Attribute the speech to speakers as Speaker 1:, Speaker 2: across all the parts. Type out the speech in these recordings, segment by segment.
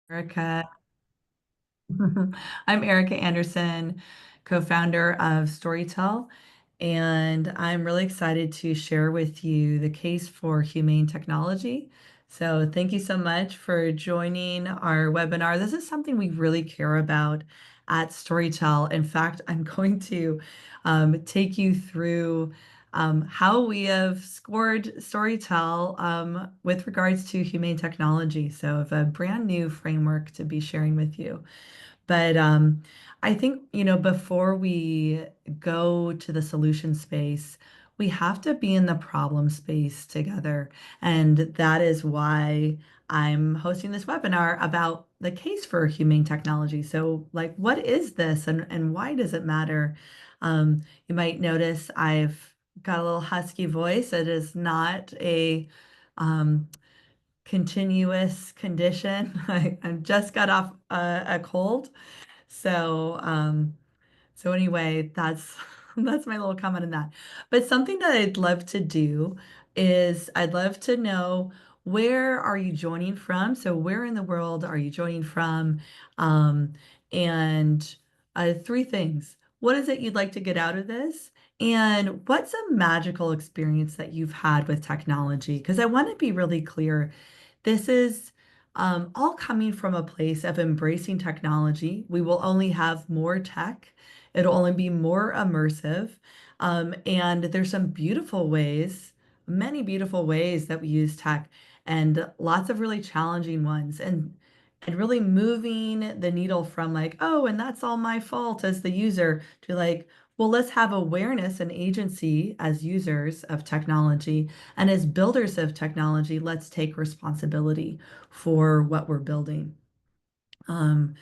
Speaker 1: Erica. I'm Erica Anderson, co-founder of Storytell, and I'm really excited to share with you the case for humane technology. So thank you so much for joining our webinar. This is something we really care about at Storytell. In fact, I'm going to take you through how we have scored Storytell with regards to humane technology. So I have a brand new framework to be sharing with you. But I think, before we go to the solution space, we have to be in the problem space together. And that is why I'm hosting this webinar about the case for humane technology. So, like, what is this and why does it matter? You might notice I've got a little husky voice. It is not a um, continuous condition. I just got off a cold. So, so anyway, that's that's my little comment on that. But something that I'd love to do is I'd love to know, where are you joining from? So where in the world are you joining from? Um, and three things. What is it you'd like to get out of this? And what's a magical experience that you've had with technology? Because I want to be really clear. This is all coming from a place of embracing technology. We will only have more tech. It'll only be more immersive. And there's some beautiful ways, many beautiful ways that we use tech, and lots of really challenging ones. And really moving the needle from like, oh, and that's all my fault as the user, to like, well, let's have awareness and agency as users of technology. And as builders of technology, let's take responsibility for what we're building. Um,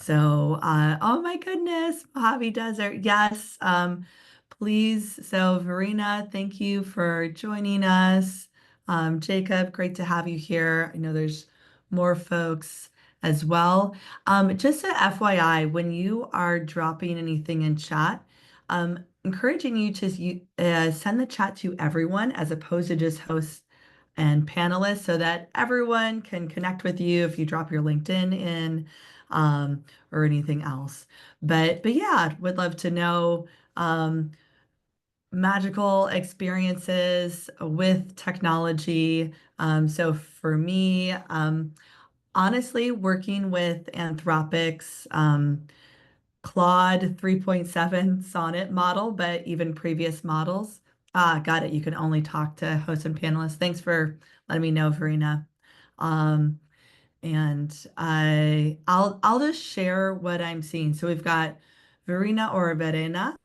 Speaker 1: oh my goodness, Mojave Desert. Yes. Please. So, Verena, thank you for joining us. Jacob, great to have you here. I know there's more folks as well. Just a FYI, when you are dropping anything in chat, encouraging you to send the chat to everyone as opposed to just hosts and panelists, so that everyone can connect with you if you drop your LinkedIn in, or anything else. But yeah, would love to know magical experiences with technology. So for me, honestly, working with Anthropic's Claude 3.7 Sonnet model, but even previous models. Ah, got it. You can only talk to hosts and panelists. Thanks for letting me know, Verena. Um, and I'll just share what I'm seeing. So we've got Verena or Verena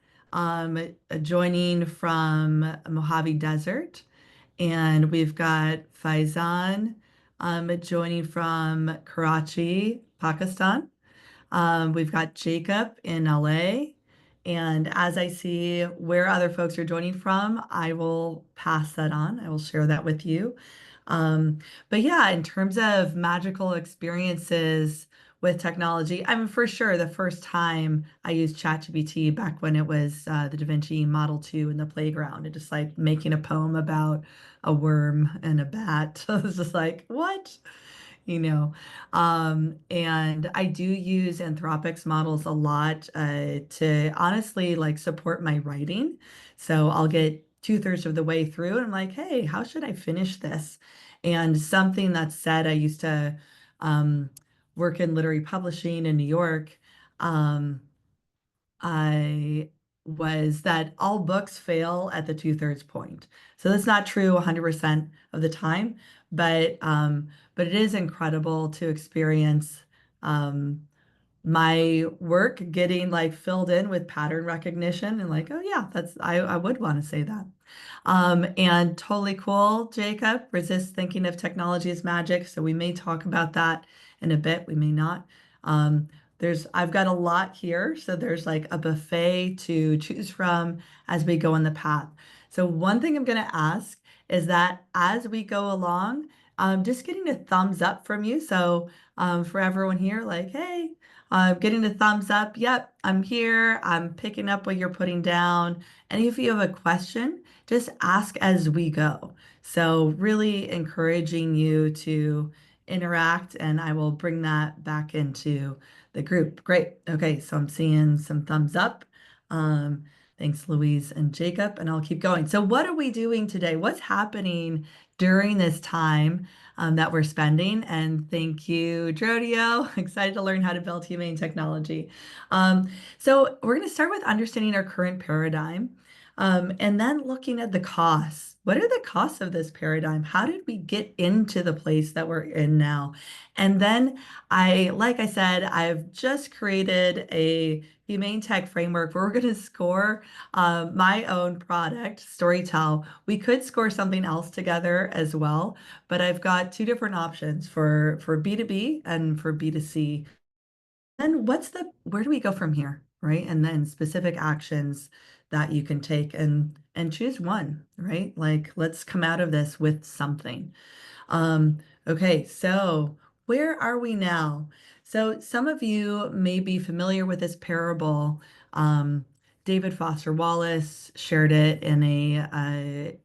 Speaker 1: joining from Mojave Desert, and we've got Faizan joining from Karachi, Pakistan. We've got Jacob in LA. And as I see where other folks are joining from, I will pass that on. I will share that with you. Um, but yeah, in terms of magical experiences with technology, I mean, for sure, the first time I used ChatGPT back when it was the DaVinci Model 2 in the playground, and just like making a poem about a worm and a bat. I was just like, what? you know. And I do use Anthropic's models a lot to honestly like support my writing. So I'll get two-thirds of the way through and I'm like, hey, how should I finish this? And something that said, I used to um, work in literary publishing in New York. Um, I was that all books fail at the two-thirds point. So that's not true 100% of the time, but it is incredible to experience um, my work getting like filled in with pattern recognition and like, oh yeah, I would want to say that. And totally cool, Jacob. Resist thinking of technology as magic. So we may talk about that in a bit. We may not. Um, I've got a lot here. So there's like a buffet to choose from as we go on the path. So one thing I'm going to ask is that as we go along, just getting a thumbs up from you. So for everyone here, like, hey, getting a thumbs up. Yep, I'm here. I'm picking up what you're putting down. And if you have a question, just ask as we go. So really encouraging you to interact, and I will bring that back into the group. Great. Okay, so I'm seeing some thumbs up. Um, Thanks, Louise and Jacob, and I'll keep going. So, what are we doing today? What's happening during this time that we're spending? And thank you, Drodio. Excited to learn how to build humane technology. So, we're going to start with understanding our current paradigm. And then looking at the costs. What are the costs of this paradigm? How did we get into the place that we're in now? And then like I said, I've just created a humane tech framework where we're going to score my own product, Storytell. We could score something else together as well, but I've got two different options for B2B and for B2C. Then where do we go from here, right? And then specific actions that you can take and choose one, right? Like let's come out of this with something. Okay, so where are we now? So some of you may be familiar with this parable. Um, David Foster Wallace shared it in a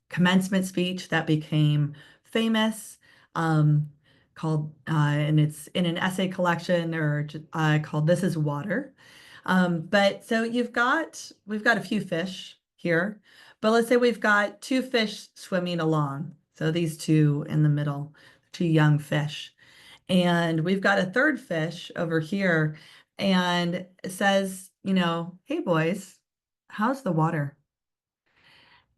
Speaker 1: commencement speech that became famous, um, and it's in an essay collection called "This Is Water." But so we've got a few fish here, but let's say we've got two fish swimming along. So these two in the middle, two young fish, and we've got a third fish over here, and it says, "Hey boys, how's the water?"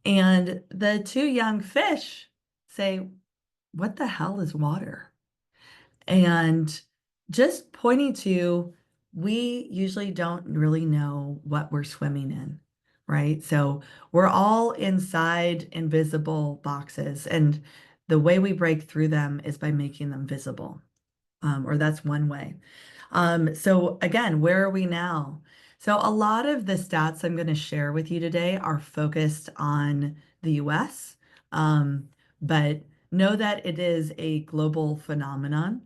Speaker 1: And the two young fish say, "What the hell is water?" And just pointing to, we usually don't really know what we're swimming in, right? So we're all inside invisible boxes, and the way we break through them is by making them visible, or that's one way. So again, where are we now? So a lot of the stats I'm going to share with you today are focused on the US, um, but know that it is a global phenomenon.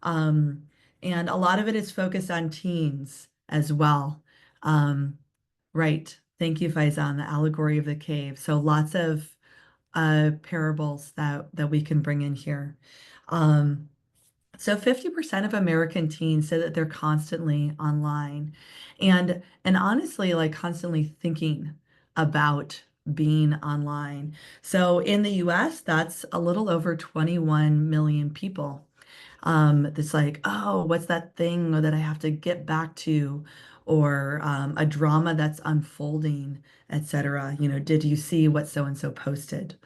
Speaker 1: Um, and a lot of it is focused on teens as well. Um, right. Thank you, Faizan, the allegory of the cave. So lots of parables that we can bring in here. Um, so 50% of American teens say that they're constantly online and honestly like constantly thinking about being online. So in the US, that's a little over 21 million people. That's like, oh, what's that thing that I have to get back to? Or a drama that's unfolding, etc. Did you see what so and so posted?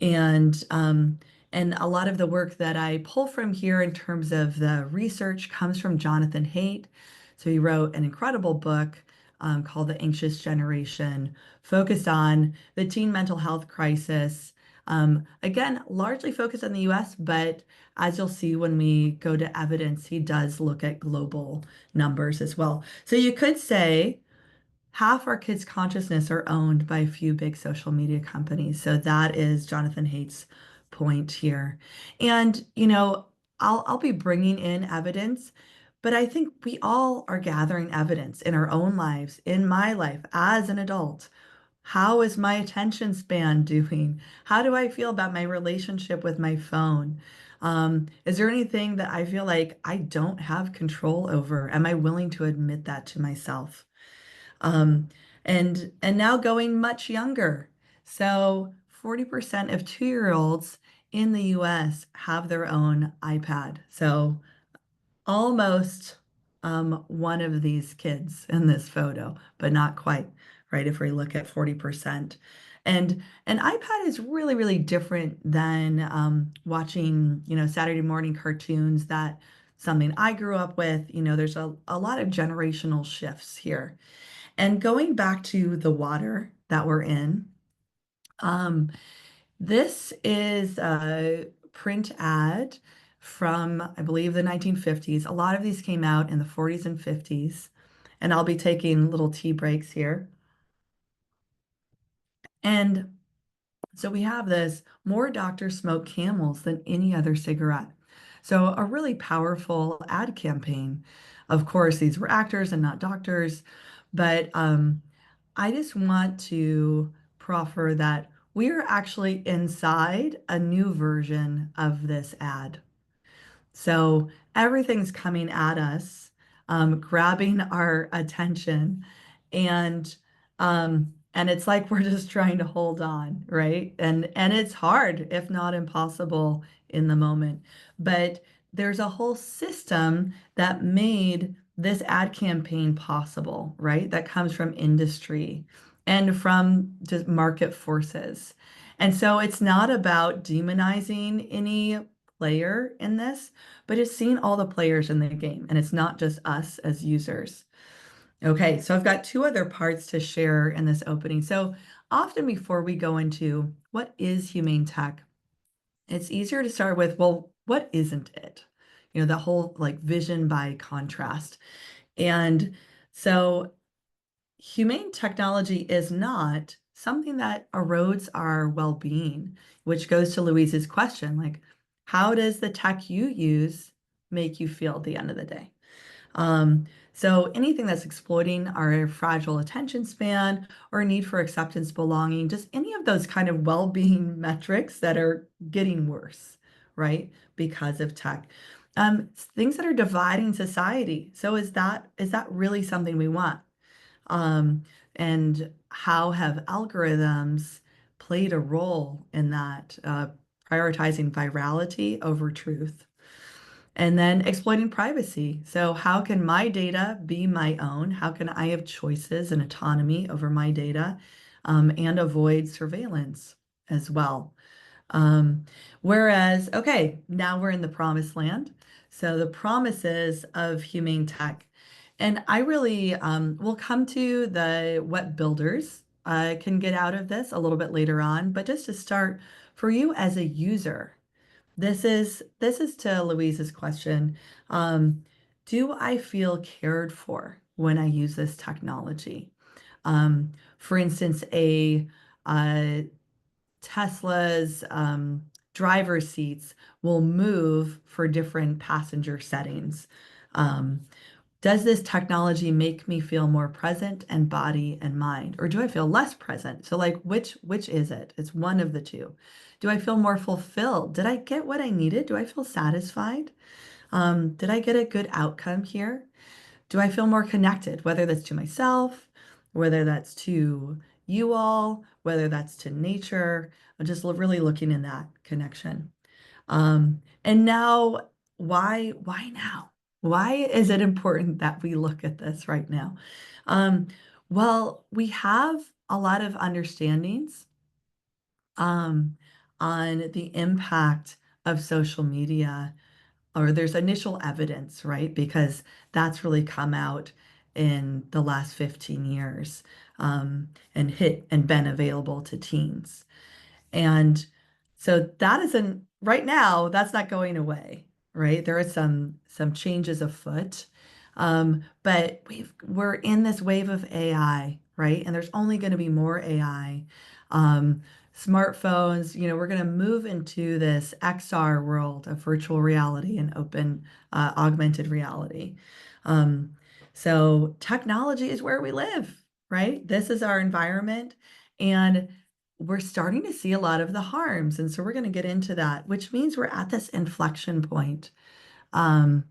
Speaker 1: And and a lot of the work that I pull from here in terms of the research comes from Jonathan Haidt. So he wrote an incredible book called The Anxious Generation, focused on the teen mental health crisis. Again, largely focused on the US, but as you'll see when we go to evidence, he does look at global numbers as well. So you could say half our kids' consciousness are owned by a few big social media companies. So that is Jonathan Haidt's point here. And, I'll be bringing in evidence, but I think we all are gathering evidence in our own lives, in my life as an adult. How is my attention span doing? How do I feel about my relationship with my phone? Is there anything that I feel like I don't have control over? Am I willing to admit that to myself? Um, and now going much younger. So 40% of 2-year-olds in the US have their own iPad. So almost one of these kids in this photo, but not quite, right? If we look at 40%. And an iPad is really, really different than watching, Saturday morning cartoons. That something I grew up with. There's a lot of generational shifts here. And going back to the water that we're in, um, this is a print ad from, I believe, the 1950s. A lot of these came out in the 40s and 50s. And I'll be taking little tea breaks here. And so we have this: more doctors smoke Camels than any other cigarette. So a really powerful ad campaign. Of course, these were actors and not doctors, but I just want to proffer that we're actually inside a new version of this ad. So everything's coming at us, grabbing our attention, and it's like we're just trying to hold on, right? And it's hard, if not impossible, in the moment. But there's a whole system that made this ad campaign possible, right? That comes from industry and from just market forces. And so it's not about demonizing any player in this, but it's seeing all the players in the game, and it's not just us as users. Okay, so I've got two other parts to share in this opening. So often before we go into what is humane tech, it's easier to start with, well, what isn't it? You know, the whole like vision by contrast. And so humane technology is not something that erodes our well-being, which goes to Louise's question, like, how does the tech you use make you feel at the end of the day? Um, so anything that's exploiting our fragile attention span or need for acceptance, belonging, just any of those kind of well-being metrics that are getting worse, right? Because of tech. Things that are dividing society. So is that really something we want? Um, and how have algorithms played a role in that, prioritizing virality over truth? And then exploiting privacy. So, how can my data be my own? How can I have choices and autonomy over my data, and avoid surveillance as well? Um, Whereas, okay, now we're in the promised land. So the promises of humane tech. And I really will come to the what builders can get out of this a little bit later on. But just to start, for you as a user, this is to Louise's question. Um, do I feel cared for when I use this technology? For instance, uh, Tesla's driver seats will move for different passenger settings. Um, does this technology make me feel more present and body and mind, or do I feel less present? So like which is it? It's one of the two. Do I feel more fulfilled? Did I get what I needed? Do I feel satisfied? Did I get a good outcome here? Do I feel more connected, whether that's to myself, whether that's to you all, whether that's to nature? I'm just really looking in that connection. And now, why now? Why is it important that we look at this right now? Um, well, we have a lot of understandings um, on the impact of social media, or there's initial evidence, right? Because that's really come out in the last 15 years, and hit and been available to teens. And so that isn't right now, that's not going away, right? There are some changes afoot. But we're in this wave of AI, right? And there's only going to be more AI. Um, Smartphones, we're going to move into this XR world of virtual reality and open augmented reality. Um, so technology is where we live, right? This is our environment. And we're starting to see a lot of the harms. And so we're going to get into that, which means we're at this inflection point. Um,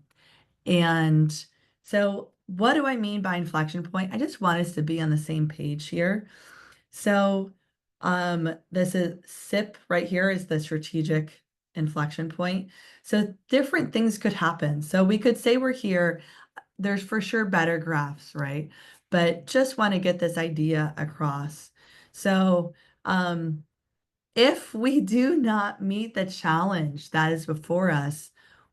Speaker 1: and so, what do I mean by inflection point? I just want us to be on the same page here. So, this is SIP right here is the strategic inflection point. So, different things could happen. So, we could say we're here. There's for sure better graphs, right? But just want to get this idea across. So, um, if we do not meet the challenge that is before us,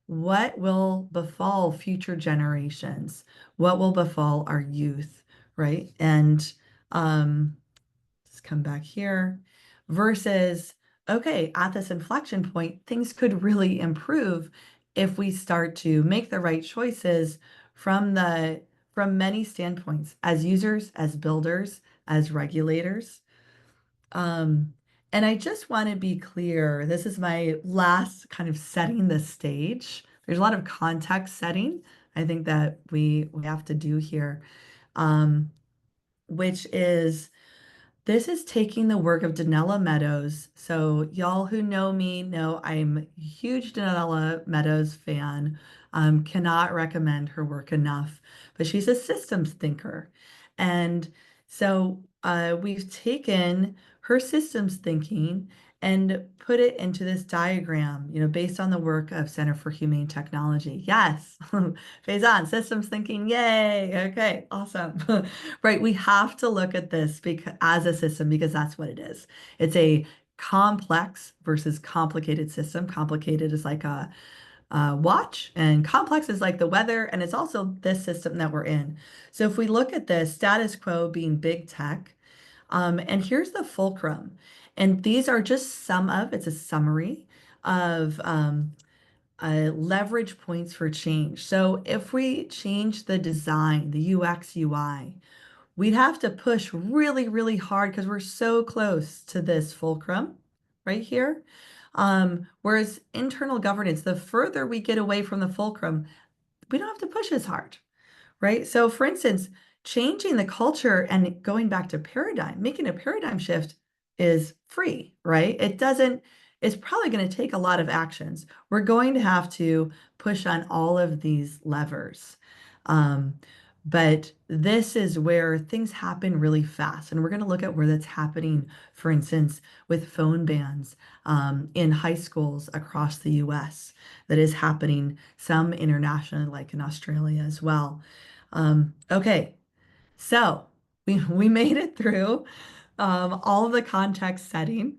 Speaker 1: what will befall future generations? What will befall our youth, right? And let's come back here versus, okay, at this inflection point, things could really improve if we start to make the right choices from many standpoints as users, as builders, as regulators. Um, and I just want to be clear, this is my last kind of setting the stage. There's a lot of context setting I think that we have to do here, um, which is This is taking the work of Donella Meadows. So, y'all who know me know I'm a huge Donella Meadows fan. Cannot recommend her work enough. But she's a systems thinker. And so we've taken her systems thinking and put it into this diagram, based on the work of Center for Humane Technology. Yes, Faison, systems thinking, yay. Okay, awesome. Right, we have to look at this as a system because that's what it is. It's a complex versus complicated system. Complicated is like a watch, and complex is like the weather, and it's also this system that we're in. So if we look at this status quo being big tech, and here's the fulcrum, and these are just it's a summary of leverage points for change. So if we change the design, the UX, UI, we'd have to push really, really hard because we're so close to this fulcrum right here. Whereas internal governance, the further we get away from the fulcrum, we don't have to push as hard, right? So, for instance, changing the culture and going back to paradigm, making a paradigm shift is free, right? It's probably going to take a lot of actions. We're going to have to push on all of these levers. Um, but this is where things happen really fast. And we're going to look at where that's happening, for instance, with phone bans in high schools across the US. That is happening some internationally, like in Australia as well. Okay, so we made it through all of the context setting.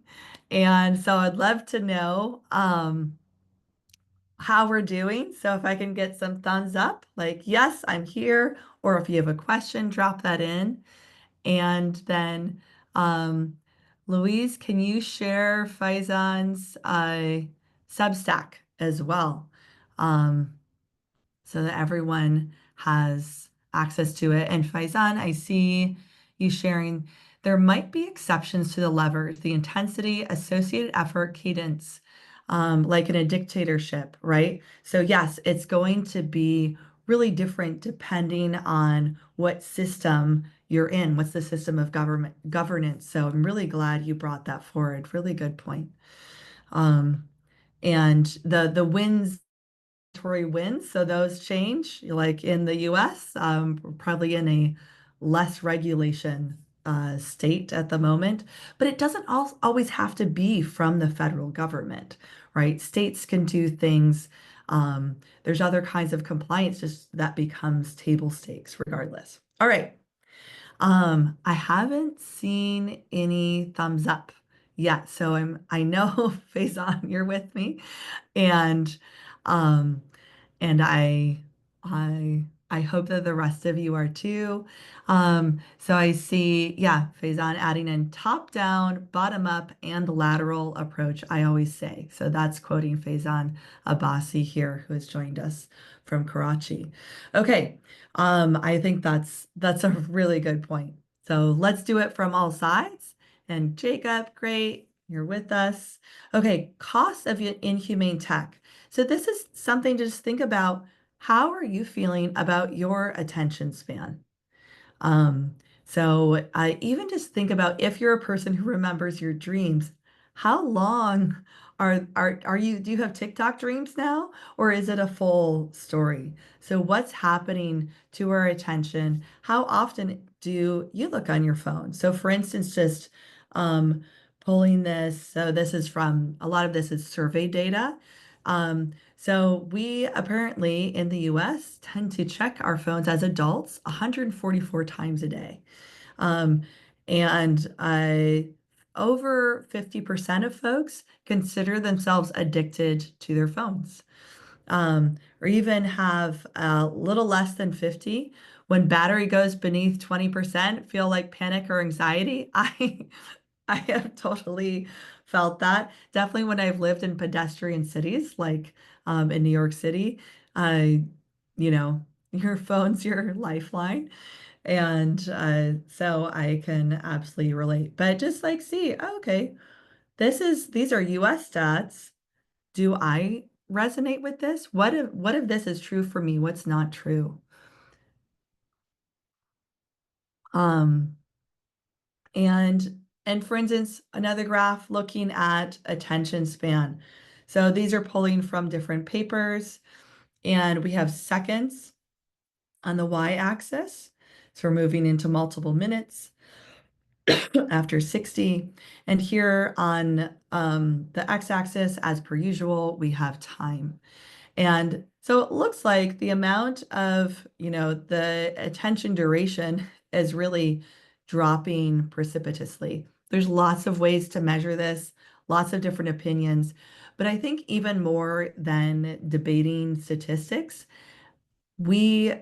Speaker 1: And so I'd love to know how we're doing. So if I can get some thumbs up, like, yes, I'm here, or if you have a question, drop that in. And then, um, Louise, can you share Faizan's Substack as well? Um, so that everyone has access to it. And Faizan, I see you sharing. There might be exceptions to the levers, the intensity, associated effort, cadence, like in a dictatorship, right? So yes, it's going to be really different depending on what system you're in. What's the system of governance? So I'm really glad you brought that forward. Really good point. Um, and the wins wins, so those change. Like in the US, we're probably in a less regulation state at the moment, but it doesn't always have to be from the federal government, right? States can do things. There's other kinds of compliance, just that becomes table stakes regardless. All right. I haven't seen any thumbs up yet, so I know Faison, you're with me, and um, and I hope that the rest of you are too. So I see, yeah, Faizan adding in top down, bottom up, and lateral approach, I always say. So that's quoting Faizan Abbasi here, who has joined us from Karachi. Okay, I think that's a really good point. So let's do it from all sides. And Jacob, great, you're with us. Okay, cost of inhumane tech. So this is something to just think about. How are you feeling about your attention span? Um, so I even just think about if you're a person who remembers your dreams, how long are you, do you have TikTok dreams now, or is it a full story? So what's happening to our attention? How often do you look on your phone? So for instance, just um, pulling this, so this is from, a lot of this is survey data. So we apparently in the US tend to check our phones as adults 144 times a day. Um, and over 50% of folks consider themselves addicted to their phones, or even have a little less than 50. When battery goes beneath 20%, feel like panic or anxiety. I have totally felt that. Definitely when I've lived in pedestrian cities like in New York City, I, you know, your phone's your lifeline. And so I can absolutely relate. But just like see, okay, these are US stats. Do I resonate with this? What if this is true for me? What's not true? Um, And for instance, another graph looking at attention span. So these are pulling from different papers, and we have seconds on the y-axis. So we're moving into multiple minutes after 60. And here on the x-axis, as per usual, we have time. And so it looks like the amount of, the attention duration is really dropping precipitously. There's lots of ways to measure this, lots of different opinions, but I think even more than debating statistics, we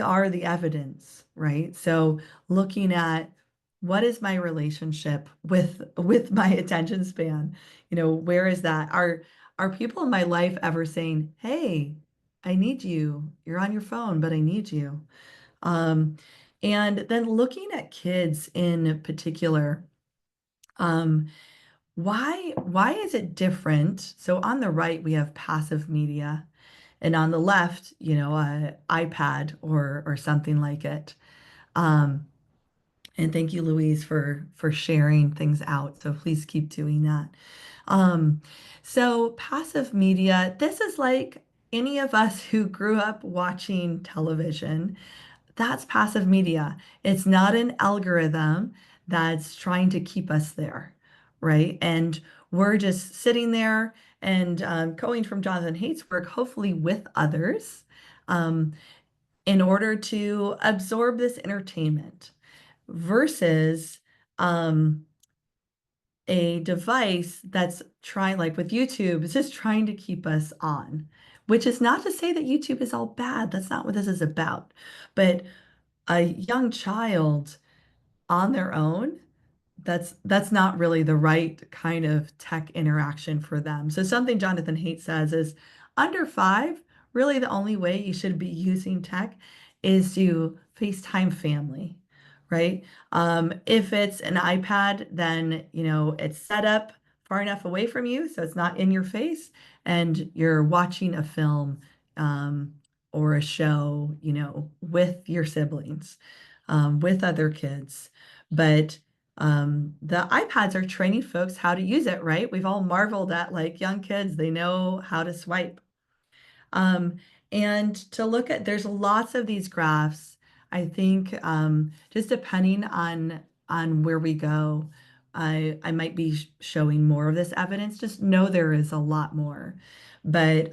Speaker 1: are the evidence, right? So looking at what is my relationship with my attention span? Where is that? Are people in my life ever saying, "Hey, I need you. You're on your phone, but I need you." Um, and then looking at kids in particular, um, why is it different? So on the right, we have passive media. And on the left, a iPad or something like it. Um, and thank you, Louise, for sharing things out. So please keep doing that. Um, so passive media, this is like any of us who grew up watching television. That's passive media. It's not an algorithm that's trying to keep us there, right? And we're just sitting there and going from Jonathan Haidt's work, hopefully with others, um, in order to absorb this entertainment versus um, a device that's trying, like with YouTube, it's just trying to keep us on, which is not to say that YouTube is all bad. That's not what this is about. But a young child on their own, that's not really the right kind of tech interaction for them. So something Jonathan Haidt says is under 5, really the only way you should be using tech is to FaceTime family, right? If it's an iPad, then it's set up far enough away from you so it's not in your face, and you're watching a film um, or a show, with your siblings, with other kids. But the iPads are training folks how to use it, right? We've all marveled at like young kids, they know how to swipe. Um, and to look at, there's lots of these graphs. I think just depending on where we go, I might be showing more of this evidence. Just know there is a lot more. But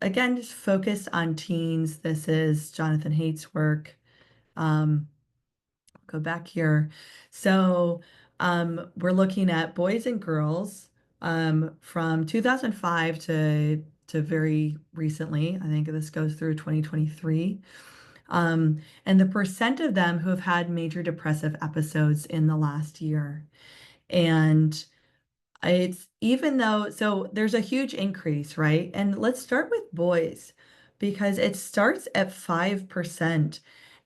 Speaker 1: again, just focus on teens. This is Jonathan Haidt's work. Um, go back here. So we're looking at boys and girls from 2005 to very recently. I think this goes through 2023. And the percent of them who have had major depressive episodes in the last year. And it's even though, so there's a huge increase, right? And let's start with boys because it starts at 5%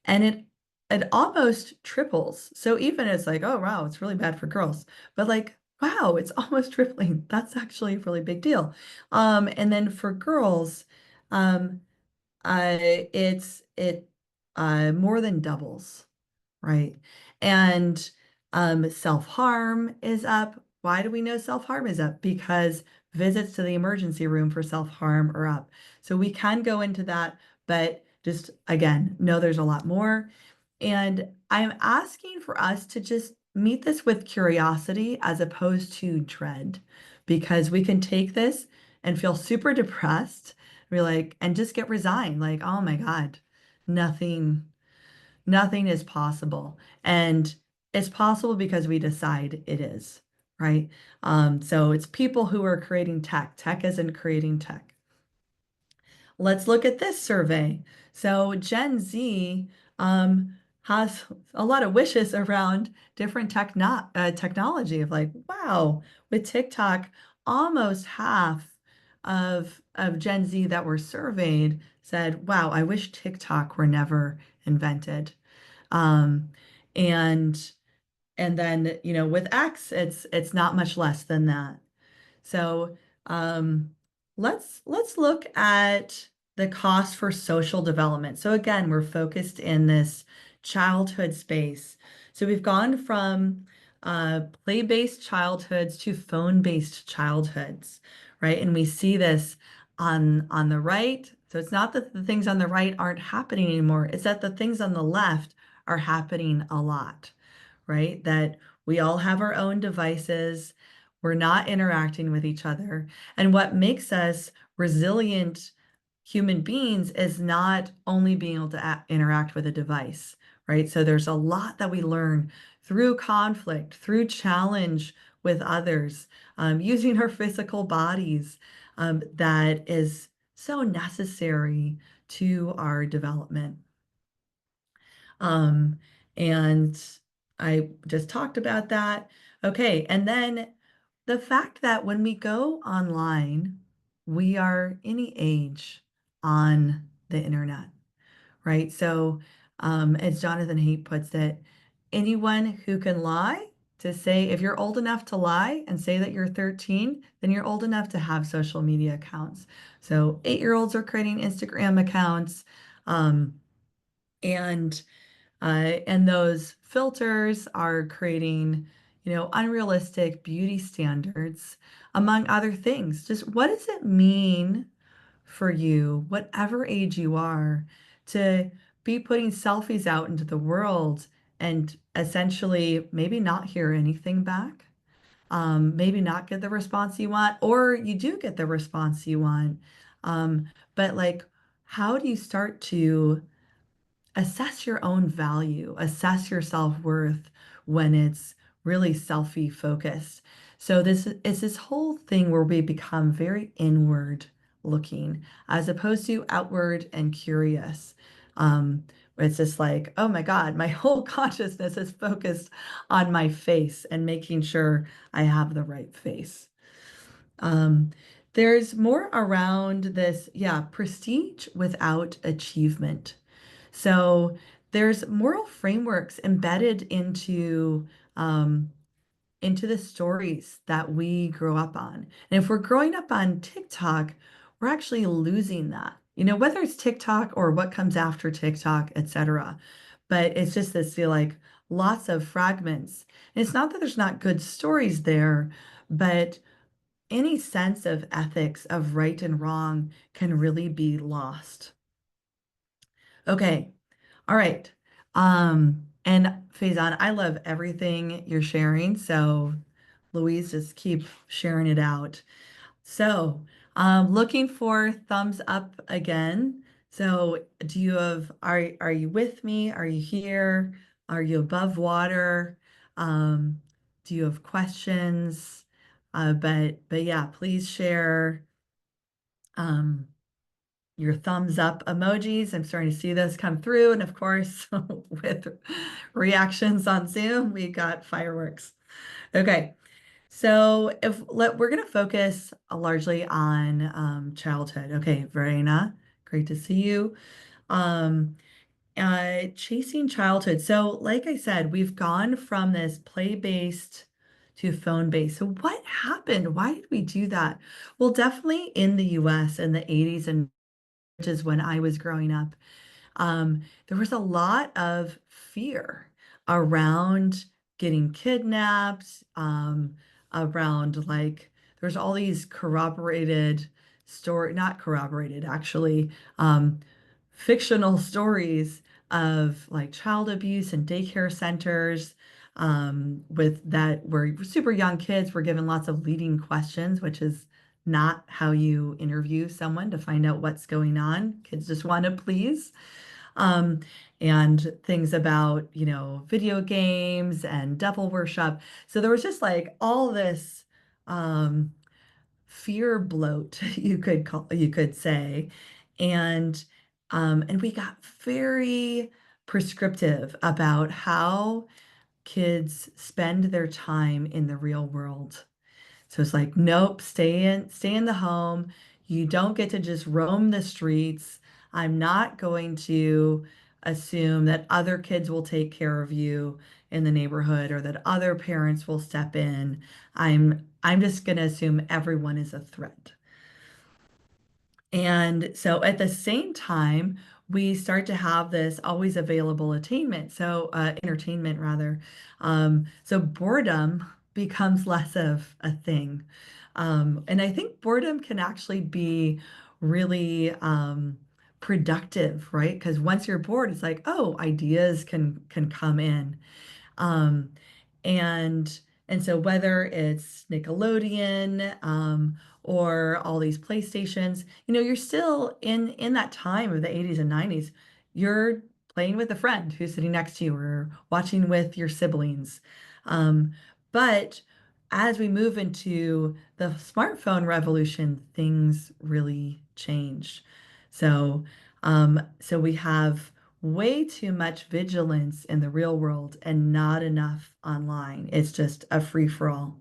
Speaker 1: and it almost triples. So even it's like, oh wow, it's really bad for girls. But like, wow, it's almost tripling. That's actually a really big deal. And then for girls, um, it more than doubles, right? And self-harm is up. Why do we know self-harm is up? Because visits to the emergency room for self-harm are up. So we can go into that, but just again, know there's a lot more. And I'm asking for us to just meet this with curiosity as opposed to dread, because we can take this and feel super depressed. We're like, and just get resigned, like, oh my God, nothing nothing is possible. And it's possible because we decide it is, right? So it's people who are creating tech. Tech isn't creating tech. Let's look at this survey. So Gen Z has a lot of wishes around different technology of like, wow, with TikTok, almost half of Gen Z that were surveyed said, wow, I wish TikTok were never invented. Um, and and then, with X, it's not much less than that. So um, let's look at the cost for social development. So again, we're focused in this childhood space. So we've gone from play-based childhoods to phone-based childhoods, right? And we see this on the right. So it's not that the things on the right aren't happening anymore. It's that the things on the left are happening a lot, right? That we all have our own devices. We're not interacting with each other. And what makes us resilient human beings is not only being able to interact with a device, right? So there's a lot that we learn through conflict, through challenge with others, using our physical bodies, that is so necessary to our development. Um, and I just talked about that. Okay, and then the fact that when we go online, we are any age on the internet, right? So, as Jonathan Haidt puts it, anyone who can lie to say, if you're old enough to lie and say that you're 13, then you're old enough to have social media accounts. So 8-year-olds are creating Instagram accounts, um, and and those filters are creating, unrealistic beauty standards, among other things. Just what does it mean for you, whatever age you are, to be putting selfies out into the world and essentially maybe not hear anything back, maybe not get the response you want, or you do get the response you want. But like, how do you start to assess your own value, assess your self-worth when it's really selfie focused? So this is this whole thing where we become very inward looking as opposed to outward and curious. Where it's just like, oh my God, my whole consciousness is focused on my face and making sure I have the right face. Um, there's more around this, yeah, prestige without achievement. So there's moral frameworks embedded um, into the stories that we grow up on. And if we're growing up on TikTok, we're actually losing that. Whether it's TikTok or what comes after TikTok, etc. But it's just this feel like lots of fragments. And it's not that there's not good stories there, but any sense of ethics of right and wrong can really be lost. Okay. All right. And Faizan, I love everything you're sharing. So Louise, just keep sharing it out. So, looking for thumbs up again. So do you have, are you with me? Are you here? Are you above water? Um, do you have questions? But yeah, please share. Um, your thumbs up emojis. I'm starting to see those come through. And of course, with reactions on Zoom, we got fireworks. Okay. So we're going to focus largely on childhood. Okay, Verena, great to see you. Um, Chasing childhood. So like I said, we've gone from this play-based to phone-based. So what happened? Why did we do that? Well, definitely in the US in the 80s and which is when I was growing up, there was a lot of fear around getting kidnapped, around like there's all these corroborated not corroborated actually, fictional stories of like child abuse and daycare centers, with that where super young kids were given lots of leading questions, which is not how you interview someone to find out what's going on. Kids just want to please. Um, and things about, video games and devil worship. So there was just like all this um, fear bloat, you could say. And we got very prescriptive about how kids spend their time in the real world. So it's like, nope, stay in the home. You don't get to just roam the streets. I'm not going to assume that other kids will take care of you in the neighborhood or that other parents will step in. I'm just going to assume everyone is a threat. And so at the same time, we start to have this always available attainment, so entertainment rather. So boredom becomes less of a thing. And I think boredom can actually be really productive, right? Because once you're bored, it's like, oh, ideas can come in. Um, and so whether it's Nickelodeon or all these PlayStations, you're still in that time of the 80s and 90s. You're playing with a friend who's sitting next to you or watching with your siblings. Um, but as we move into the smartphone revolution, things really change. So we have way too much vigilance in the real world and not enough online. It's just a free for all.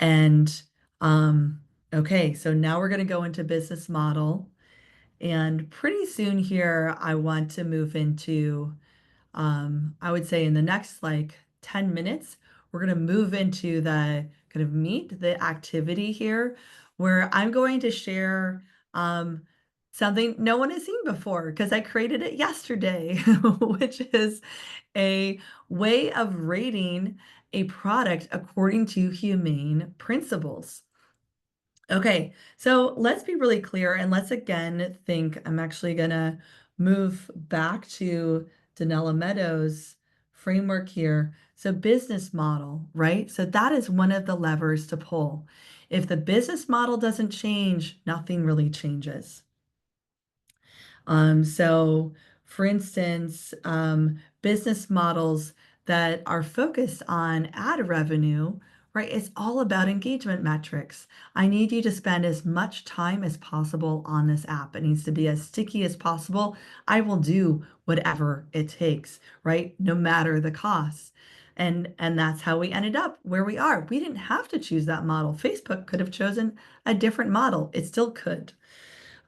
Speaker 1: And um, okay, so now we're going to go into business model. And pretty soon here, I want to move into I would say in the next like 10 minutes, we're going to move into the kind of meat, the activity here, where I'm going to share um, something no one has seen before because I created it yesterday, which is a way of rating a product according to humane principles. Okay, so let's be really clear and let's again think. I'm actually gonna move back to Danella Meadows' framework here. So business model, right? So that is one of the levers to pull. If the business model doesn't change, nothing really changes. So, for instance, business models that are focused on ad revenue, right? It's all about engagement metrics. I need you to spend as much time as possible on this app. It needs to be as sticky as possible. I will do whatever it takes, right? No matter the cost. And that's how we ended up where we are. We didn't have to choose that model. Facebook could have chosen a different model. It still could.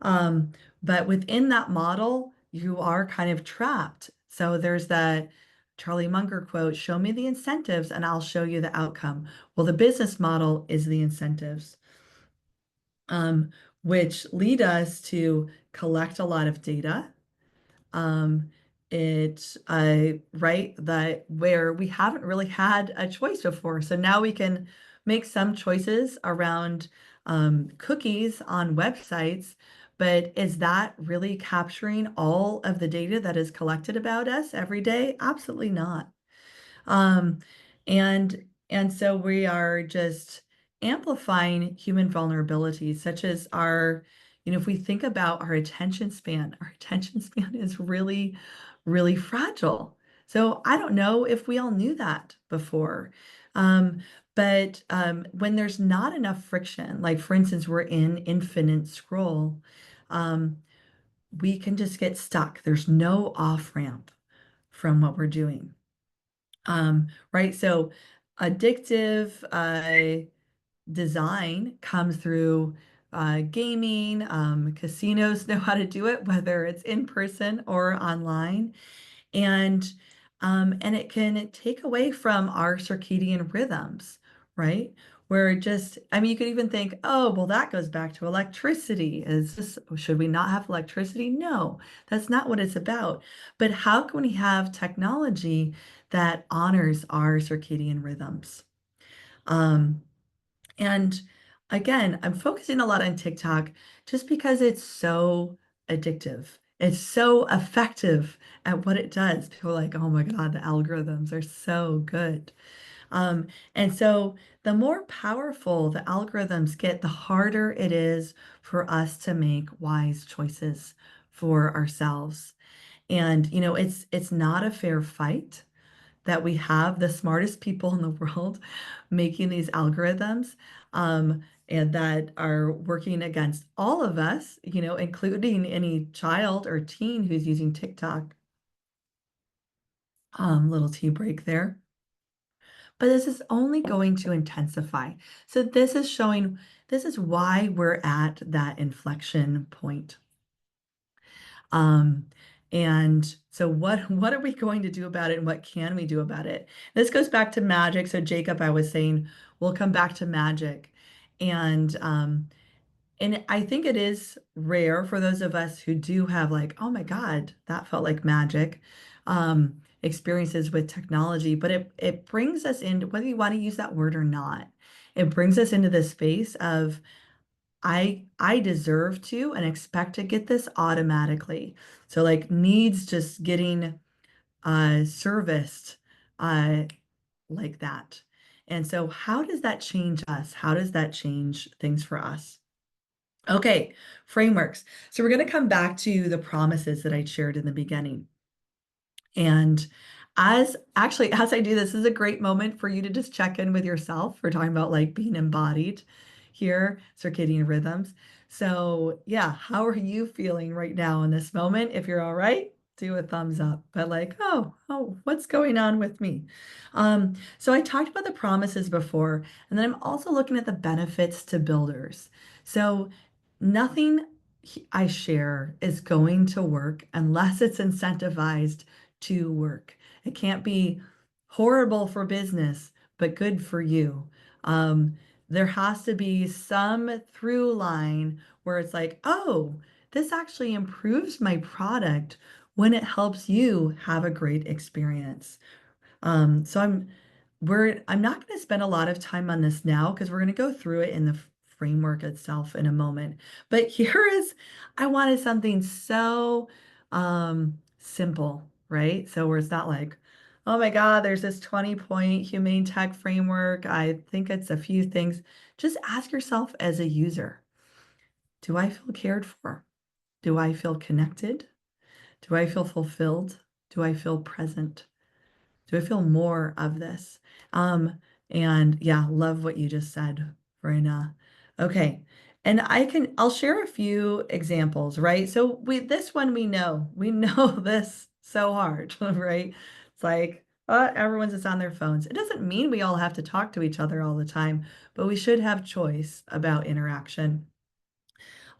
Speaker 1: Um, but within that model, you are kind of trapped. So there's that Charlie Munger quote, show me the incentives and I'll show you the outcome. Well, the business model is the incentives, um, which lead us to collect a lot of data. Um, right, that where we haven't really had a choice before. So now we can make some choices around cookies on websites, but is that really capturing all of the data that is collected about us every day? Absolutely not. Um, and so we are just amplifying human vulnerabilities, such as if we think about our attention span is really, really fragile. So I don't know if we all knew that before. Um, but when there's not enough friction, like for instance, we're in infinite scroll, um, we can just get stuck. There's no off ramp from what we're doing. Right? So addictive design comes through gaming. Casinos know how to do it, whether it's in person or online. And and it can take away from our circadian rhythms, right? Where just, I mean, you could even think, oh, well, that goes back to electricity. Should we not have electricity? No, that's not what it's about. But how can we have technology that honors our circadian rhythms? Um, and again, I'm focusing a lot on TikTok just because it's so addictive. It's so effective at what it does. People are like, oh my God, the algorithms are so good. And so the more powerful the algorithms get, the harder it is for us to make wise choices for ourselves. And it's not a fair fight that we have the smartest people in the world making these algorithms, and that are working against all of us, including any child or teen who's using TikTok. Little tea break there. But this is only going to intensify. So this is why we're at that inflection point. Um, and so what are we going to do about it and what can we do about it? This goes back to magic. So Jacob, I was saying, we'll come back to magic. And And I think it is rare for those of us who do have like, oh my God, that felt like magic, experiences with technology. But it brings us into, whether you want to use that word or not, it brings us into this space of I deserve to and expect to get this automatically. So like needs just getting serviced uh, like that. And so how does that change us? How does that change things for us? Okay, frameworks. So we're going to come back to the promises that I shared in the beginning. And as I do this, is a great moment for you to just check in with yourself. We're talking about like being embodied here, circadian rhythms. So, yeah, how are you feeling right now in this moment? If you're all right, do a thumbs up. But like, oh, what's going on with me? So I talked about the promises before, and then I'm also looking at the benefits to builders. So nothing I share is going to work unless it's incentivized to work. It can't be horrible for business, but good for you. There has to be some through line where it's like, oh, this actually improves my product when it helps you have a great experience. So I'm not going to spend a lot of time on this now because we're going to go through it in the framework itself in a moment. But here is, I wanted something so simple, right? So where it's not like, oh my God, there's this 20-point humane tech framework. I think it's a few things. Just ask yourself as a user, do I feel cared for? Do I feel connected? Do I feel fulfilled? Do I feel present? Do I feel more of this? Um, and yeah, love what you just said, Verena. Okay. And I'll share a few examples, right? So this one we know this so hard, right? It's like, everyone's just on their phones. It doesn't mean we all have to talk to each other all the time, but we should have choice about interaction.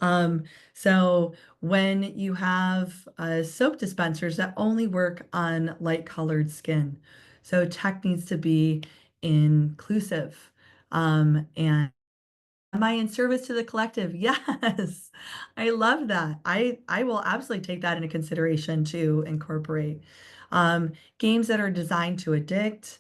Speaker 1: Um, so when you have soap dispensers that only work on light colored skin, so tech needs to be inclusive. And am I in service to the collective? Yes, I love that. I will absolutely take that into consideration to incorporate. Games that are designed to addict,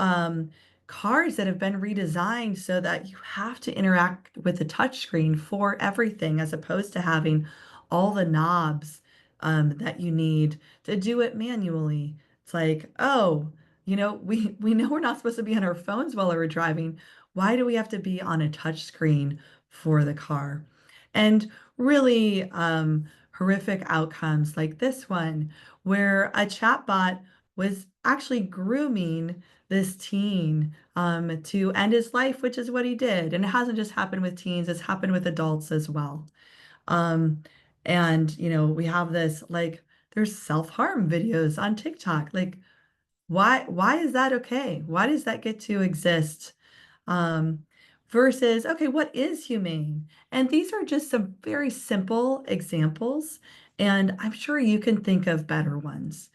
Speaker 1: um, cars that have been redesigned so that you have to interact with the touchscreen for everything, as opposed to having all the knobs that you need to do it manually. It's like, oh, we know we're not supposed to be on our phones while we're driving. Why do we have to be on a touch screen for the car? And really horrific outcomes like this one, where a chatbot was actually grooming this teen to end his life, which is what he did. And it hasn't just happened with teens, it's happened with adults as well. Um, and, we have this like, there's self-harm videos on TikTok. Like, why is that okay? Why does that get to exist? Um, versus, okay, what is humane? And these are just some very simple examples, and I'm sure you can think of better ones.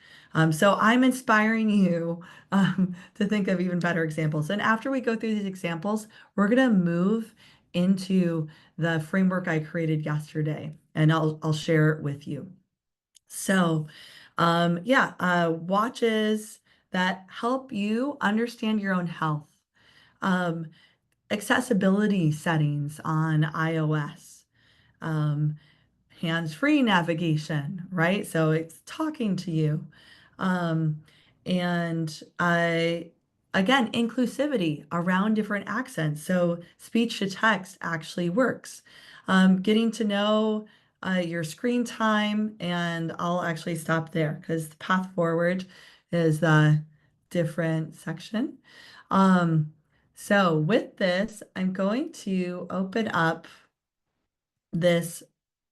Speaker 1: So I'm inspiring you to think of even better examples. And after we go through these examples, we're going to move into the framework I created yesterday, and I'll share it with you. So, yeah, watches that help you understand your own health. Um, Accessibility settings on iOS, um, hands-free navigation, right? So it's talking to you. Um, and again, inclusivity around different accents. So speech to text actually works. Getting to know your screen time, and I'll actually stop there because the path forward is a different section. Um, so with this, I'm going to open up this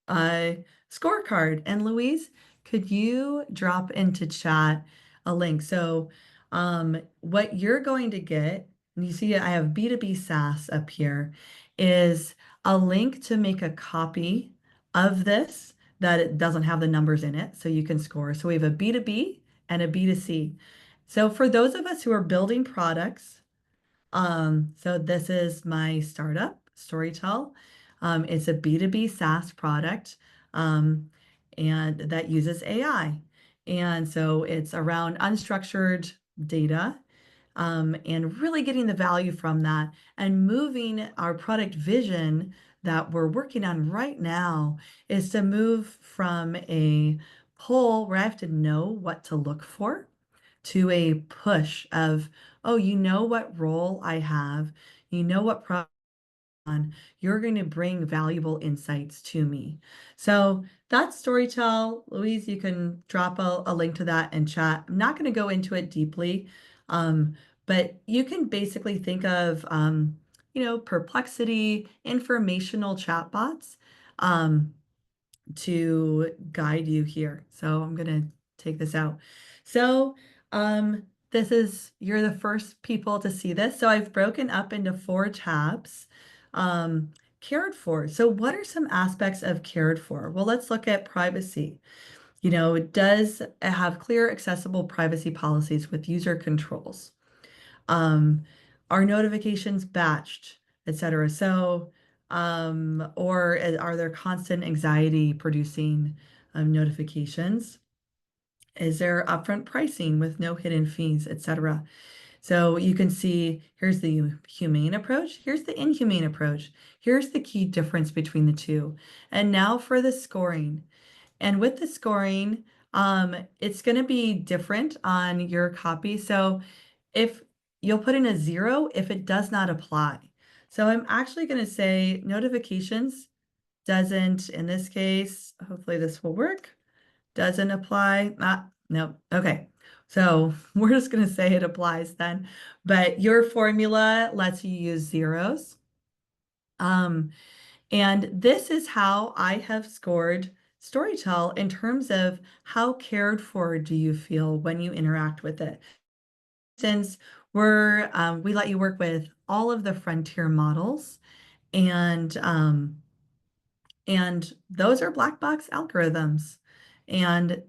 Speaker 1: uh, scorecard. And Louise, could you drop into chat a link? So what you're going to get, and you see I have B2B SaaS up here, is a link to make a copy of this that it doesn't have the numbers in it, so you can score. So we have a B2B and a B2C. So for those of us who are building products, so this is my startup, Storytell. It's a B2B SaaS product, um, and that uses AI. And so it's around unstructured data, and really getting the value from that and moving our product vision that we're working on right now is to move from a pull where I have to know what to look for to a push of, oh, you know what role I have, you know what product on, you're going to bring valuable insights to me. So that's Storytell. Louise, you can drop a link to that in chat. I'm not going to go into it deeply, but you can basically think of, perplexity, informational chatbots. To guide you here. So I'm going to take this out. So you're the first people to see this. So I've broken up into 4 tabs. Um, Cared for. So what are some aspects of cared for? Well, let's look at privacy. Does it have clear, accessible privacy policies with user controls? Um, are notifications batched, etc.? So, or are there constant anxiety producing notifications? Is there upfront pricing with no hidden fees, etc.? So you can see here's the humane approach, here's the inhumane approach, here's the key difference between the two. And now for the scoring. And with the scoring, it's going to be different on your copy. So if you'll put in a 0 if it does not apply. So I'm actually going to say notifications doesn't, in this case, hopefully this will work, doesn't apply. No. Okay. So we're just going to say it applies then. But your formula lets you use zeros. Um, and this is how I have scored Storytell in terms of how cared for do you feel when you interact with it. Since we let you work with all of the frontier models, and those are black box algorithms. And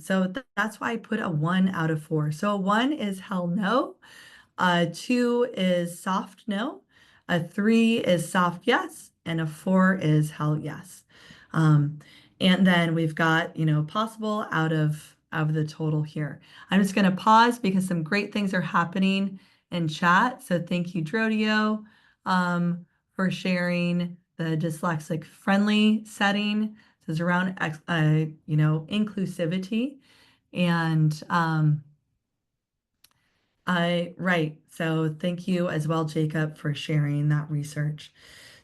Speaker 1: so that's why I put a 1 out of 4. So a 1 is hell no. 2 is soft no, a 3 is soft yes, and a 4 is hell yes. Um, and then we've got, possible out of the total here. I'm just going to pause because some great things are happening in chat. So thank you, Drodio, for sharing the dyslexic friendly setting. This is around, inclusivity. And right. So thank you as well, Jacob, for sharing that research.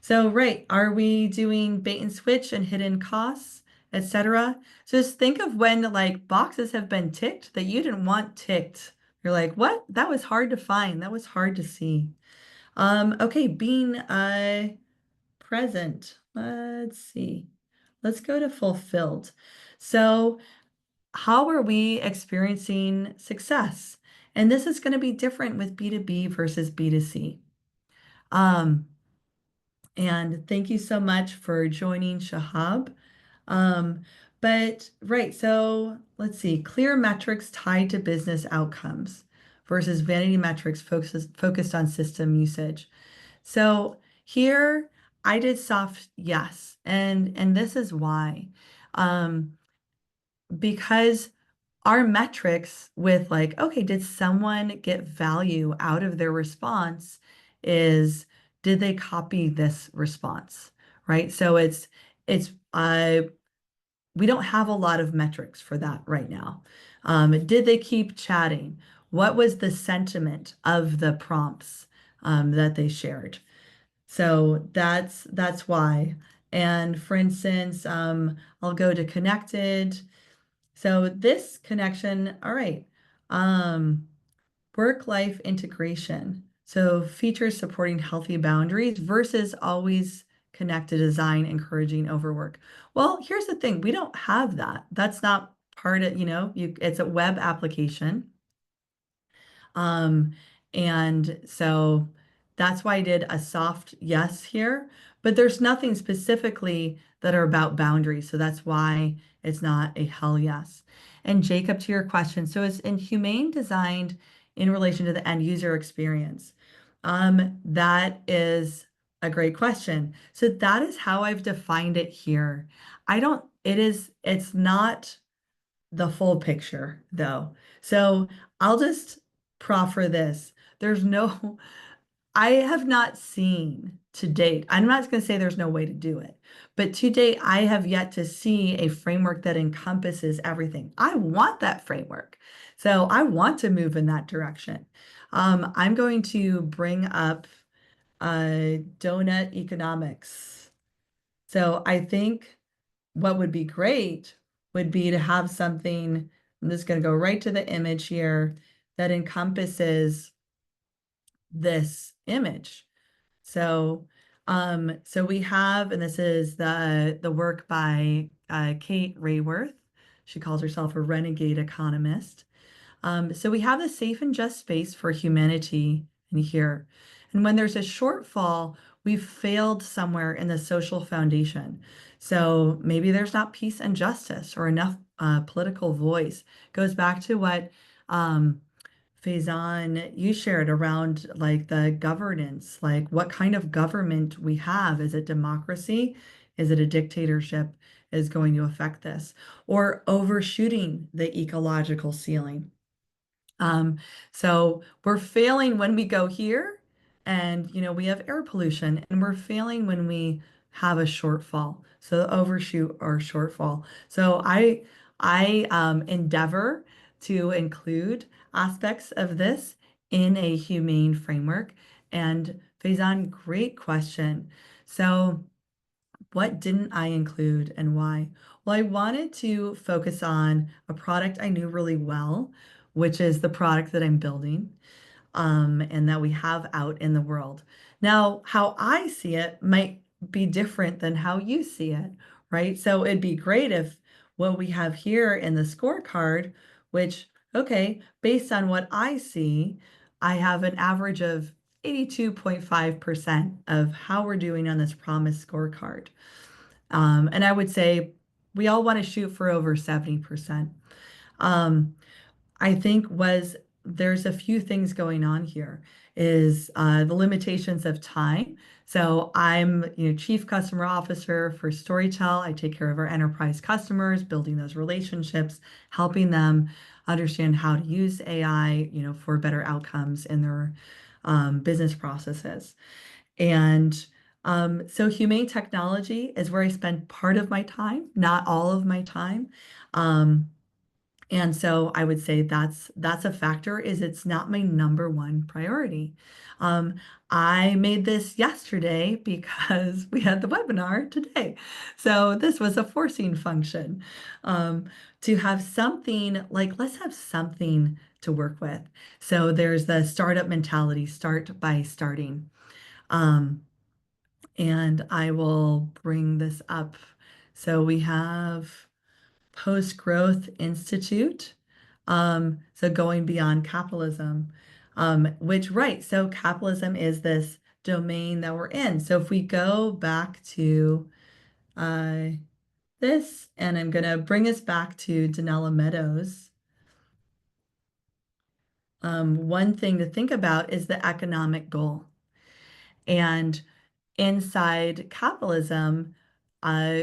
Speaker 1: So, right, are we doing bait and switch and hidden costs, etc.? So just think of when like boxes have been ticked that you didn't want ticked. You're like, what? That was hard to find. That was hard to see. Okay, being present. Let's see. Let's go to fulfilled. So how are we experiencing success? And this is going to be different with B2B versus B2C. Um, and thank you so much for joining, Shahab. Um, but right, so let's see, clear metrics tied to business outcomes versus vanity metrics focused on system usage. So here I did soft yes, and this is why. Um, because our metrics with like, okay, did someone get value out of their response is, did they copy this response, right? So it's we don't have a lot of metrics for that right now. Did they keep chatting? What was the sentiment of the prompts that they shared? So that's why. And for instance, I'll go to connected. So this connection, all right, work-life integration. So features supporting healthy boundaries versus always connected design, encouraging overwork. Well, here's the thing, we don't have that. That's not part of, it's a web application. Um, and so that's why I did a soft yes here, but there's nothing specifically that are about boundaries. So that's why it's not a hell yes. And Jacob, to your question, so is inhumane designed in relation to the end user experience? That is A great question. So that is how I've defined it here. It's not the full picture though. So I'll just proffer this. There's no, I have not seen to date, I'm not going to say there's no way to do it, but to date, I have yet to see a framework that encompasses everything. I want that framework. So I want to move in that direction. I'm going to bring up donut economics. So I think what would be great would be to have something, I'm just going to go right to the image here, that encompasses this image. So, so we have, and this is the work by Kate Rayworth. She calls herself a renegade economist. So we have the safe and just space for humanity in here. And when there's a shortfall, we've failed somewhere in the social foundation. So maybe there's not peace and justice or enough political voice. Goes back to what Faison, you shared around like the governance, like what kind of government we have. Is it democracy? Is it a dictatorship? Is going to affect this, or overshooting the ecological ceiling? Um, so we're failing when we go here, and we have air pollution, and we're failing when we have a shortfall. So overshoot or shortfall. So I endeavor to include aspects of this in a humane framework. And Faizan, great question. So what didn't I include and why? Well, I wanted to focus on a product I knew really well, which is the product that I'm building, and that we have out in the world. Now, how I see it might be different than how you see it, right? So it'd be great if what we have here in the scorecard, which, okay, based on what I see, I have an average of 82.5% of how we're doing on this promise scorecard. And I would say we all want to shoot for over 70%. Um, I think was there's a few things going on here is the limitations of time. So I'm, chief customer officer for Storytell. I take care of our enterprise customers, building those relationships, helping them understand how to use AI, for better outcomes in their business processes. And so humane technology is where I spend part of my time, not all of my time. Um, and so I would say that's a factor is it's not my number one priority. Um, I made this yesterday because we had the webinar today. So this was a forcing function to have something like, let's have something to work with. So there's the startup mentality, start by starting. Um, and I will bring this up. So we have Post Growth Institute. So going beyond capitalism, which, right, so capitalism is this domain that we're in. So if we go back to uh, this, and I'm going to bring us back to Donella Meadows. One thing to think about is the economic goal. And inside capitalism, uh,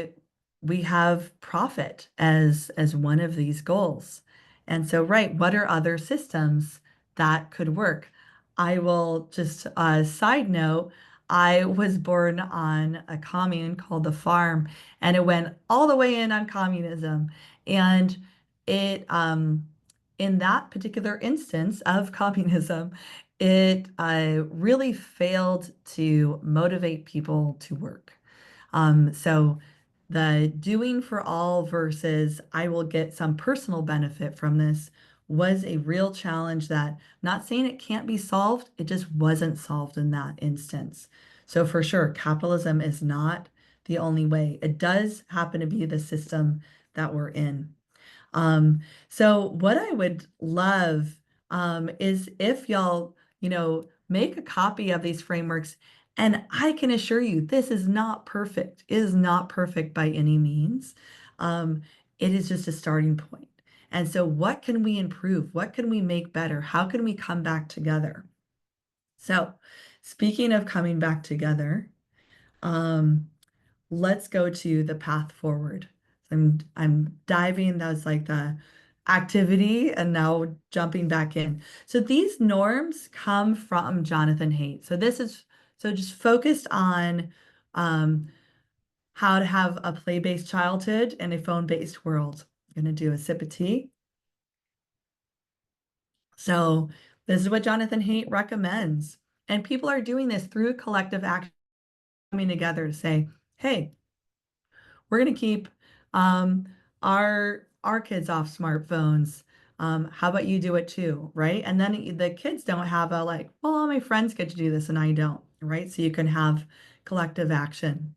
Speaker 1: we have profit as one of these goals. And so, right, what are other systems that could work? I will just side note, I was born on a commune called the Farm, and it went all the way in on communism. And it in that particular instance of communism, it really failed to motivate people to work. So the doing for all versus I will get some personal benefit from this was a real challenge that I'm not saying it can't be solved, it just wasn't solved in that instance. So for sure, capitalism is not the only way. It does happen to be the system that we're in. Um, so what I would love is if y'all, make a copy of these frameworks. And I can assure you, this is not perfect. It is not perfect by any means. Um, it is just a starting point. And so what can we improve? What can we make better? How can we come back together? So speaking of coming back together, Um, let's go to the path forward. I'm diving, that's like the activity, and now jumping back in. So these norms come from Jonathan Haidt. So just focused on um, how to have a play-based childhood in a phone-based world. I'm going to do a sip of tea. So this is what Jonathan Haidt recommends. And people are doing this through collective action, coming together to say, hey, we're going to keep um, our kids off smartphones. How about you do it too, right? And then the kids don't have a like, well, all my friends get to do this and I don't, right? So you can have collective action.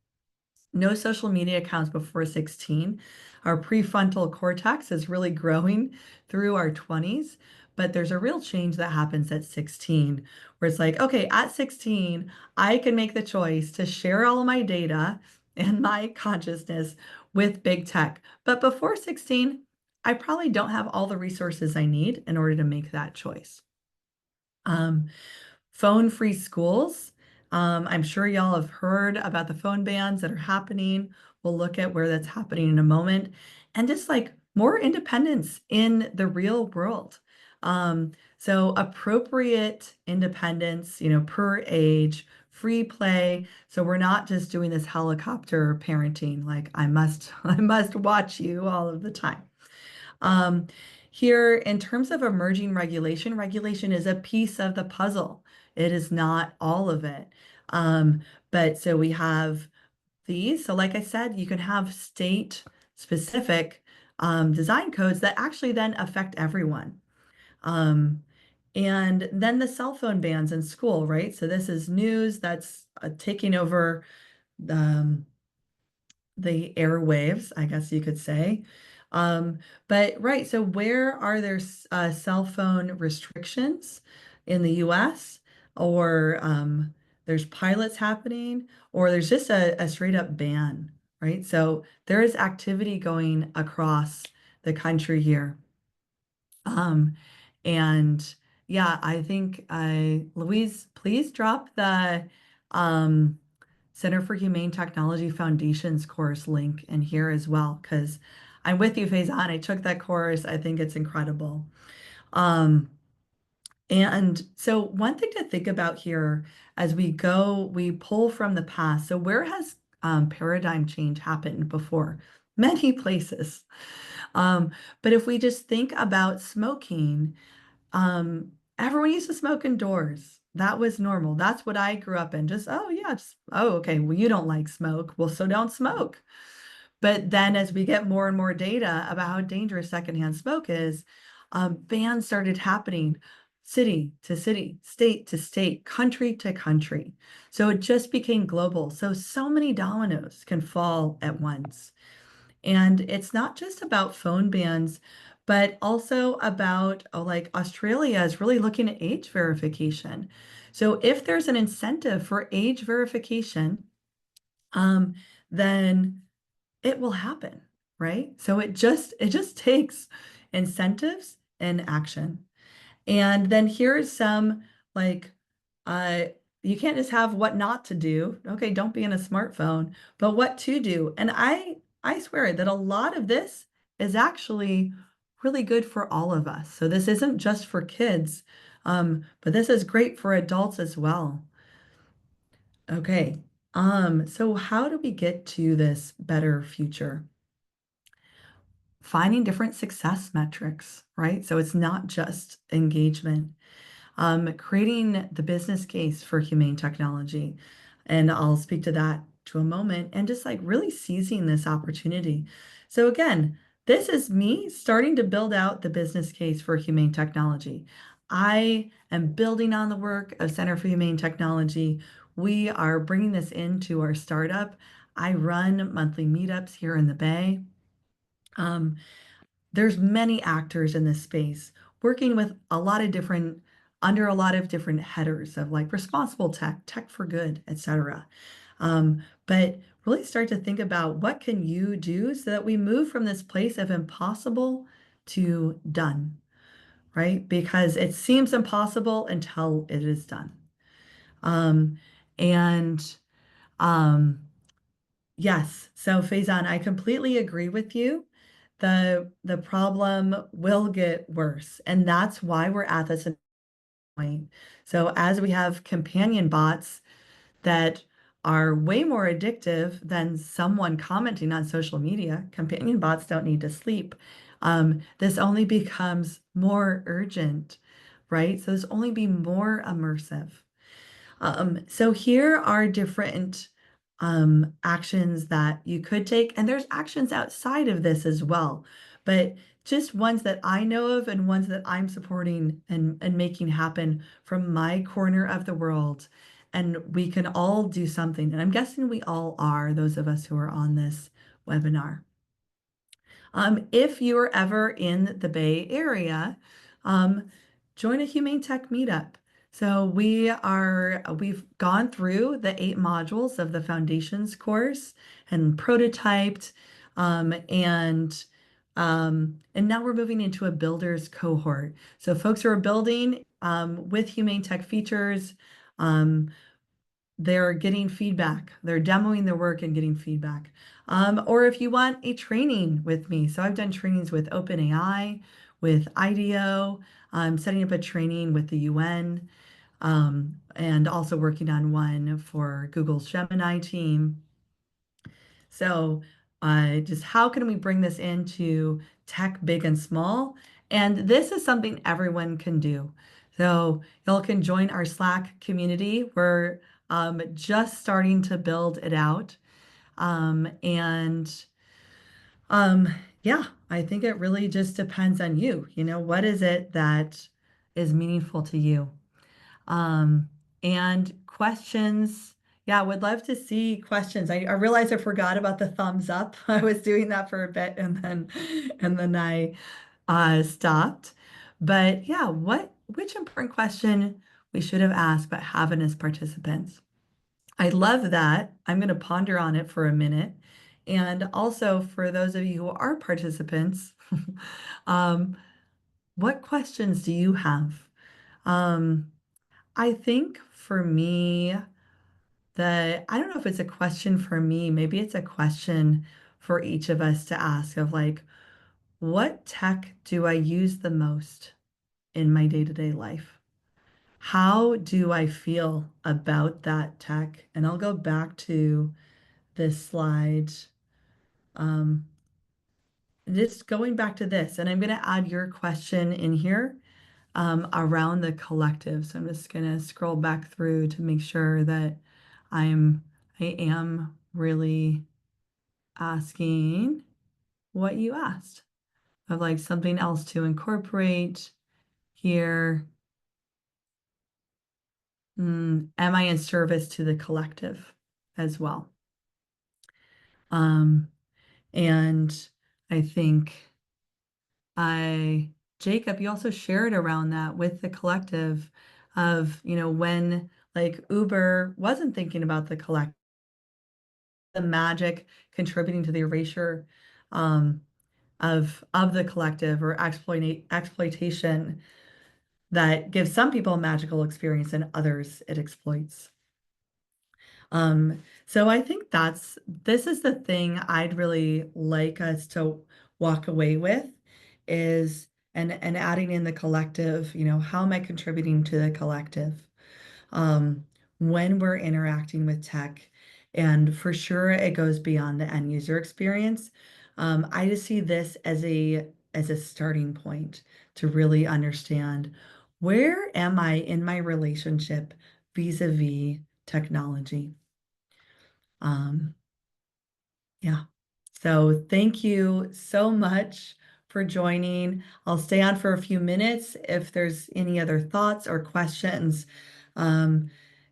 Speaker 1: No social media accounts before 16. Our prefrontal cortex is really growing through our 20s, but there's a real change that happens at 16, where it's like, okay, at 16, I can make the choice to share all of my data and my consciousness with big tech. But before 16, I probably don't have all the resources I need in order to make that choice. Um, Phone-free schools. I'm sure y'all have heard about the phone bans that are happening. We'll look at where that's happening in a moment. And just like more independence in the real world. So appropriate independence, per age, free play. So we're not just doing this helicopter parenting, like I must, I must watch you all of the time. Um, Here, in terms of emerging regulation, regulation is a piece of the puzzle. It is not all of it. Um, but so we have these. So, like I said, you can have state specific design codes that actually then affect everyone. Um, and then the cell phone bans in school, right? So, this is news that's taking over um, the airwaves, I guess you could say. Um, but right, so where are there cell phone restrictions in the US, or there's pilots happening, or there's just a straight up ban, right? So there is activity going across the country here. Um, and yeah, I think Louise, please drop the um, Center for Humane Technology Foundation's course link in here as well, because I'm with you, Faizan. I took that course. I think it's incredible. Um, and so one thing to think about here as we go, we pull from the past. So where has paradigm change happened before? Many places. Um, but if we just think about smoking, everyone used to smoke indoors. That was normal. That's what I grew up in. Just, oh yeah, just, oh, okay. Well, you don't like smoke. Well, so don't smoke. But then as we get more and more data about how dangerous secondhand smoke is, bans started happening city to city, state to state, country to country. So it just became global. So many dominoes can fall at once. And it's not just about phone bans, but also about like Australia is really looking at age verification. So if there's an incentive for age verification, um, then it will happen, right? So it just takes incentives and action. And then here's some like uh you can't just have what not to do. Okay, don't be in a smartphone, but what to do. And I swear that a lot of this is actually really good for all of us. So this isn't just for kids, but this is great for adults as well. Okay. So how do we get to this better future? Finding different success metrics, right? So it's not just engagement. Creating the business case for humane technology. And I'll speak to that to a moment, and just like really seizing this opportunity. So again, this is me starting to build out the business case for humane technology. I am building on the work of Center for Humane Technology. We are bringing this into our startup. I run monthly meetups here in the Bay. Um, there's many actors in this space working with a lot of different under a lot of different headers of like responsible tech, tech for good, etc. But really start to think about what can you do so that we move from this place of impossible to done, right? Because it seems impossible until it is done. Um, and Um, yes. So Faizan, I completely agree with you. The problem will get worse, and that's why we're at this point. So as we have companion bots that are way more addictive than someone commenting on social media. Companion bots don't need to sleep. This only becomes more urgent, right? So this only be more immersive. So here are different actions that you could take, and there's actions outside of this as well, but just ones that I know of and ones that I'm supporting and making happen from my corner of the world. And we can all do something. And I'm guessing we all are, those of us who are on this webinar. If you are ever in the Bay Area, um, join a Humane Tech meetup. So we've gone through the 8 modules of the foundations course and prototyped, and now we're moving into a builders cohort. So folks who are building with Humane Tech features, um, they're getting feedback. They're demoing their work and getting feedback. Or if you want a training with me, so I've done trainings with OpenAI, with IDEO, setting up a training with the UN, and also working on one for Google's Gemini team. So, just how can we bring this into tech, big and small? And this is something everyone can do. So, y'all can join our Slack community. We're just starting to build it out. And um, yeah, I think it really just depends on you. What is it that is meaningful to you? Um, and questions. Yeah, I would love to see questions. I realized I forgot about the thumbs up. I was doing that for a bit and then I stopped. But yeah, which important question we should have asked but haven't as participants? I love that. I'm going to ponder on it for a minute. And also for those of you who are participants, um, what questions do you have? Um, I think for me, I don't know if it's a question for me, maybe it's a question for each of us to ask of like, what tech do I use the most in my day-to-day life? How do I feel about that tech? And I'll go back to this slide. Um, just going back to this, and I'm going to add your question in here around the collective. So I'm just going to scroll back through to make sure that I am really asking what you asked of like something else to incorporate here. Am I in service to the collective as well? Um, and I think Jacob, you also shared around that with the collective of, when like Uber wasn't thinking about the collective, the magic contributing to the erasure um, of the collective or exploitation that gives some people a magical experience and others it exploits. So I think this is the thing I'd really like us to walk away with is and adding in the collective, how am I contributing to the collective? When we're interacting with tech, and for sure it goes beyond the end user experience. I just see this as a starting point to really understand where am I in my relationship vis-a-vis technology. Um, yeah. So thank you so much for joining. I'll stay on for a few minutes if there's any other thoughts or questions. Um,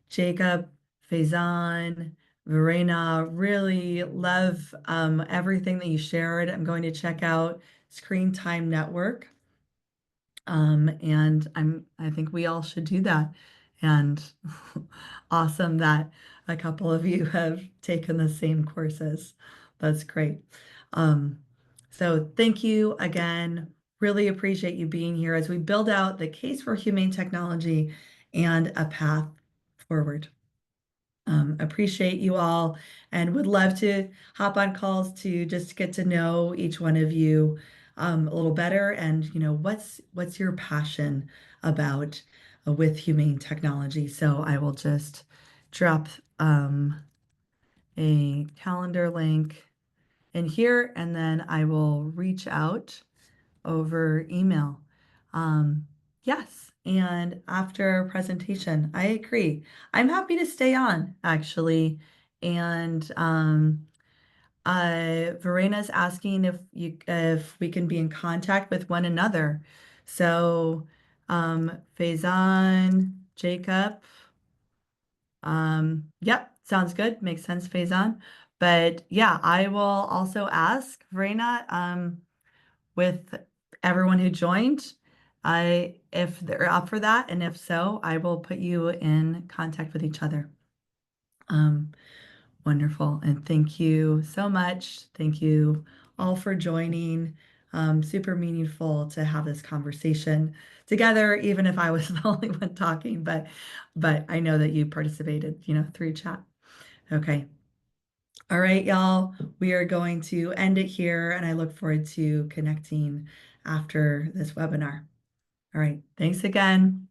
Speaker 1: Jacob, Faizan, Verena, really love everything that you shared. I'm going to check out Screen Time Network. And I think we all should do that. And awesome that a couple of you have taken the same courses. That's great. Um, so thank you again. Really appreciate you being here as we build out the case for humane technology and a path forward. Appreciate you all and would love to hop on calls to just get to know each one of you a little better and what's your passion about with humane technology. So I will just drop a calendar link in here and then I will reach out over email. Um, yes, and after presentation, I agree. I'm happy to stay on actually. And Verena's asking if we can be in contact with one another. So Faison, Jacob, yep, sounds good. Makes sense, Faison. But yeah, I will also ask Verena. With everyone who joined. If they're up for that, and if so, I will put you in contact with each other. Um, Wonderful. And thank you so much. Thank you all for joining. Super meaningful to have this conversation together, even if I was the only one talking, but I know that you participated, through chat. Okay. All right, y'all, we are going to end it here, and I look forward to connecting after this webinar. All right, thanks again.